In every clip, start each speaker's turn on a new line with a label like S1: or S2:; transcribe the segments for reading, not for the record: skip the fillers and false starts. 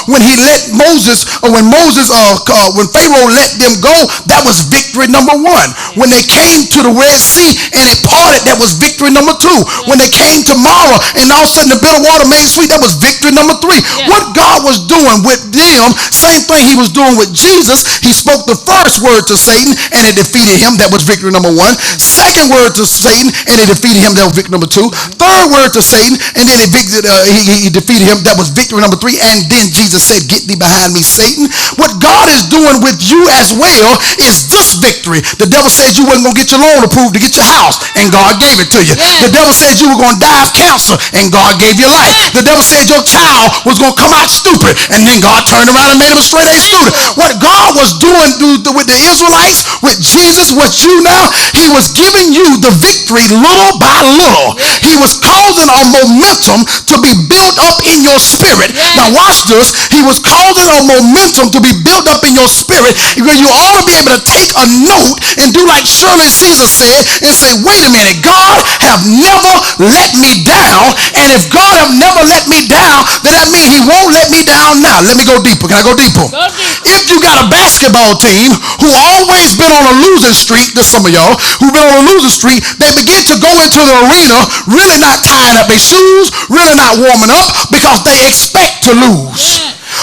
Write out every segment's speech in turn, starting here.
S1: when he let Moses, or when Pharaoh let them go, that was victory number one. When they came to the Red Sea and it parted, that was victory number two. When they came to Mara and all of a sudden the bitter water made sweet, that was victory number three. What God was doing with them, same thing he was doing with Jesus. He spoke the first word to Satan and it defeated him. That was victory number one. Second word to Satan and it defeated him. That was victory number two. Third word to Satan and then he defeated him. That was victory number three. And then Jesus said, "Get thee behind me, Satan." What God is doing with you as well is this victory. The devil said you wasn't going to get your loan approved to get your house, and God gave it to you. The devil said you were going to die of cancer, and God gave you life. The devil said your child was going to come out stupid, and then God turned around and made him a straight A student. What God was doing with the Israelites, with Jesus, with you now, he was giving you the victory little by little. He was causing a momentum to be built up in your spirit. Now watch this. He was causing a momentum to be built up in your spirit where you ought to be able to take a note and do like Shirley Caesar said and say, wait a minute, God have never let me down, and if God have never let me down, then that means he won't let me down now. Let me go deeper. Can I go deeper? If you got a basketball team who always been on a losing streak, there's some of y'all who've been on a losing streak, they begin to go into the arena really not tying up their shoes, really not warming up, because they expect to lose.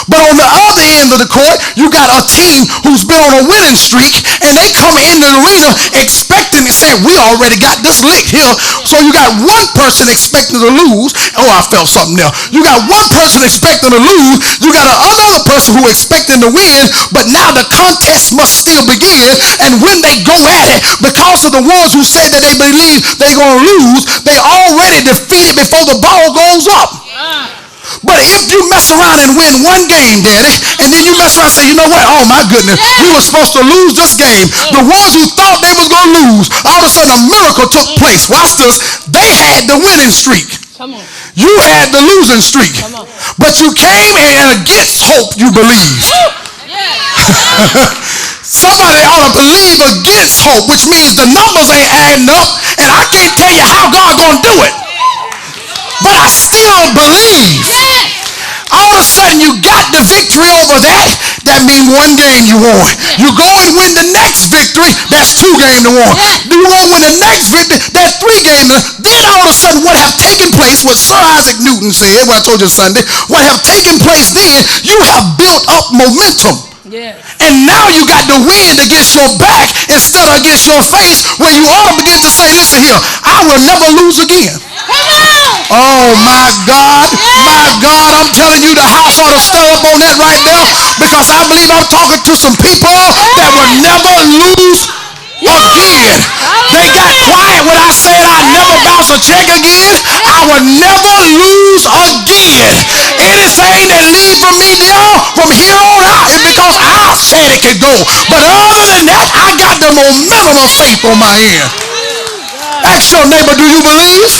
S1: But on the other end of the court, you got a team who's been on a winning streak, and they come in the arena expecting to say, we already got this licked here. So you got one person expecting to lose. Oh, I felt something there. You got one person expecting to lose. You got another person who expecting to win, but now the contest must still begin. And when they go at it, because of the ones who say that they believe they're going to lose, they already defeated before the ball goes up. But if you mess around and win one game, Daddy, and then you mess around and say, you know what? Oh, my goodness, we were supposed to lose this game. The ones who thought they was going to lose, all of a sudden a miracle took place. Watch this. They had the winning streak. You had the losing streak. But you came and against hope you believed. Somebody ought to believe against hope, which means the numbers ain't adding up, and I can't tell you how God going to do it. But I still believe. All of a sudden you got the victory over that. That means one game you won. You go and win the next victory. That's 2 games to win. You go and win the next victory. That's 3 games. Then all of a sudden what have taken place, what Sir Isaac Newton said, what I told you Sunday, what have taken place then, you have built up momentum. And now you got the wind against your back instead of against your face, where you ought to begin to say, listen here, I will never lose again. Oh my God, I'm telling you, the house ought to stir up on that right there, because I believe I'm talking to some people that will never lose again. They got quiet when I said I never bounce a check again. I will never lose again. Anything that leaves from me now, from here on out, is because I said it could go. But other than that, I got the momentum of faith on my end. Ask your neighbor, do you believe?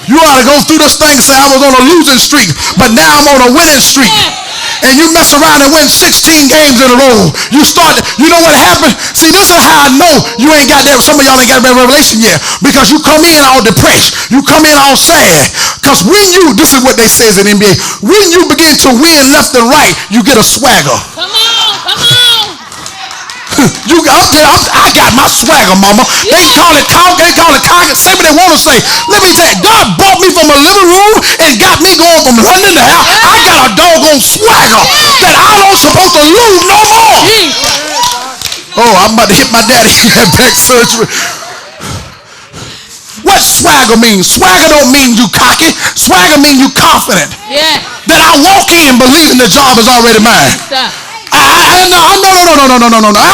S1: You ought to go through this thing and say, I was on a losing streak, but now I'm on a winning streak. And you mess around and win 16 games in a row. You know what happened? See, this is how I know you ain't got that. Some of y'all ain't got that revelation yet, because you come in all depressed. You come in all sad. Because this is what they says in NBA, when you begin to win left and right, you get a swagger. Come on. I got my swagger, mama. They call it cock, say what they want to say. Let me tell you, God brought me from a living room and got me going from London to hell. I got a doggone swagger that I don't supposed to lose no more. Oh, I'm about to hit my daddy at back surgery. What swagger means? Swagger don't mean you cocky. Swagger mean you confident. That I walk in believing the job is already mine. No. I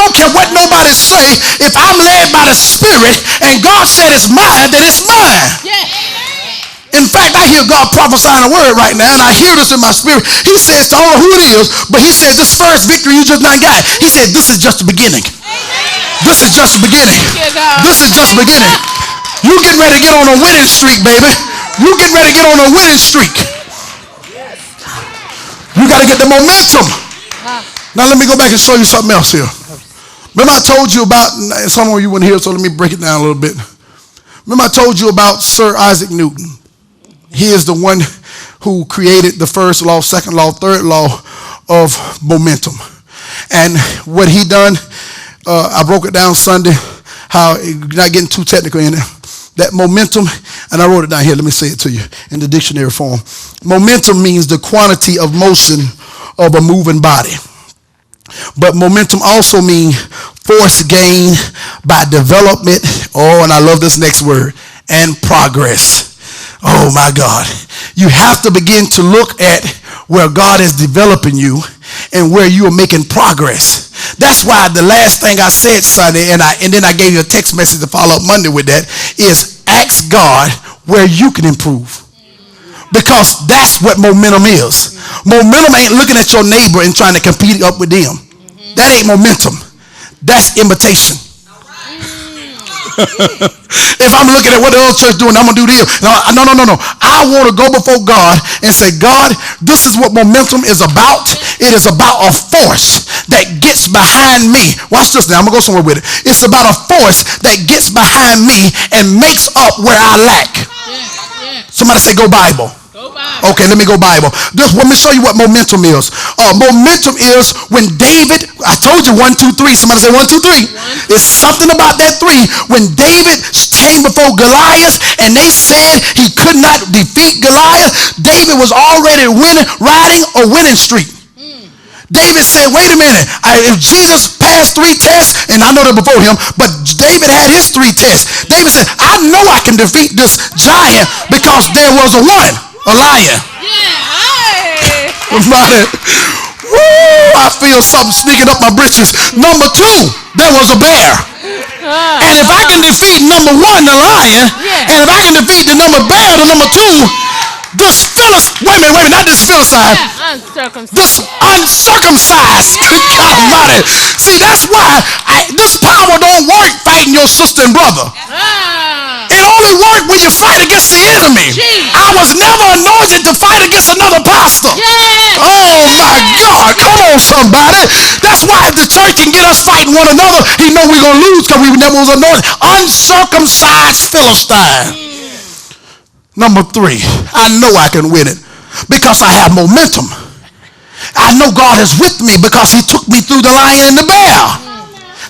S1: don't care what nobody say. If I'm led by the Spirit and God said it's mine, then it's mine. In fact, I hear God prophesying a word right now, and I hear this in my spirit. He says, I don't know who it is, but he says, this first victory you just not got. He said, this is just the beginning. This is just the beginning. This is just the beginning. You getting ready to get on a winning streak, baby. You getting ready to get on a winning streak. You got to get the momentum. Now let me go back and show you something else here. Remember I told you about, some of you weren't here, so let me break it down a little bit. Remember I told you about Sir Isaac Newton. He is the one who created the first law, second law, third law of momentum. And what he done, I broke it down Sunday, how, not getting too technical in it, that momentum, and I wrote it down here, let me say it to you in the dictionary form. Momentum means the quantity of motion of a moving body. But momentum also means force gained by development, and I love this next word, and progress. Oh my God. You have to begin to look at where God is developing you and where you are making progress. That's why the last thing I said Sunday, and then I gave you a text message to follow up Monday with that, is ask God where you can improve. Because that's what momentum is. Momentum ain't looking at your neighbor and trying to compete up with them. That ain't momentum. That's imitation. If I'm looking at what the other church doing, I'm going to do this. No. I want to go before God and say, God, this is what momentum is about. It is about a force that gets behind me. Watch this now. I'm going to go somewhere with it. It's about a force that gets behind me and makes up where I lack. Somebody say, go Bible. Okay, let me go Bible. Let me show you what momentum is. Momentum is when David, I told you 1, 2, 3. Somebody say 1, 2, 3. It's something about that 3. When David came before Goliath and they said he could not defeat Goliath, David was already riding a winning streak. David said, wait a minute, if Jesus passed 3 tests, and I know that before him, but David had his 3 tests. David said, I know I can defeat this giant because there was a lion. Woo, I feel something sneaking up my britches. Number 2, there was a bear. And if I can defeat number 1, the lion, and if I can defeat the bear, the number 2, this wait a minute, not this Philistine. This uncircumcised. God Almighty. See, that's why this power don't work fighting your sister and brother. It only works when you fight against the enemy. I was never anointed to fight against another pastor. Oh my God. Come on, somebody. That's why if the church can get us fighting one another, he know we're going to lose because we never was anointed. Uncircumcised Philistine. Number 3, I know I can win it because I have momentum. I know God is with me because he took me through the lion and the bear.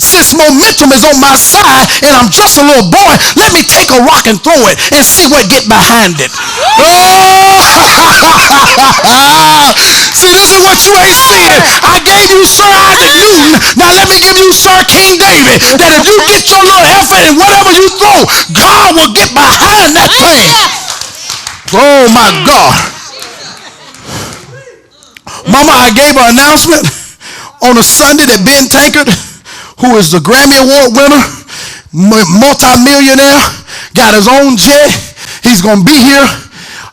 S1: Since momentum is on my side and I'm just a little boy, let me take a rock and throw it and see what get behind it. See, this is what you ain't seeing. I gave you Sir Isaac Newton. Now let me give you Sir King David. That if you get your little effort and whatever you throw, God will get behind that thing. Oh my God. Mama, I gave her announcement on a Sunday that Ben Tankard, who is the Grammy Award winner, multi-millionaire, got his own jet. He's going to be here.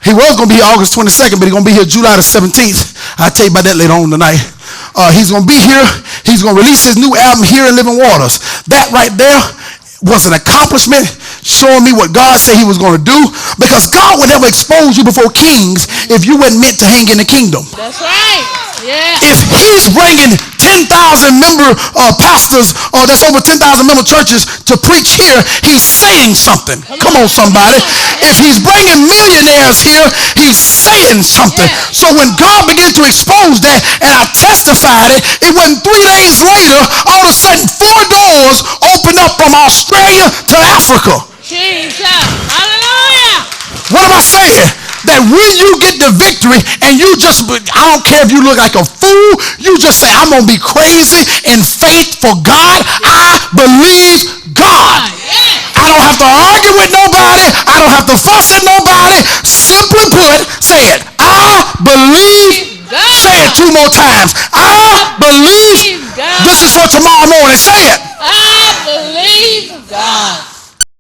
S1: He was going to be here August 22nd, but he's going to be here July the 17th. I'll tell you about that later on tonight. He's going to be here. He's going to release his new album, Here in Living Waters. That right there was an accomplishment showing me what God said he was going to do, because God would never expose you before kings if you weren't meant to hang in the kingdom.
S2: That's right. Yeah.
S1: If he's bringing 10,000 member pastors, or that's over 10,000 member churches to preach here, he's saying something. Come on, somebody. If he's bringing millionaires here, he's saying something. Yeah. So when God began to expose that, and I testified it, it wasn't 3 days later, all of a sudden 4 doors opened up from Australia to Africa.
S2: Jesus. Hallelujah.
S1: What am I saying? That when you get the victory and you just, I don't care if you look like a fool, you just say, I'm going to be crazy in faith for God. I believe God. I don't have to argue with nobody. I don't have to fuss at nobody. Simply put, say it. I believe God. Say it 2 more times. I believe God. This is for tomorrow morning. Say it.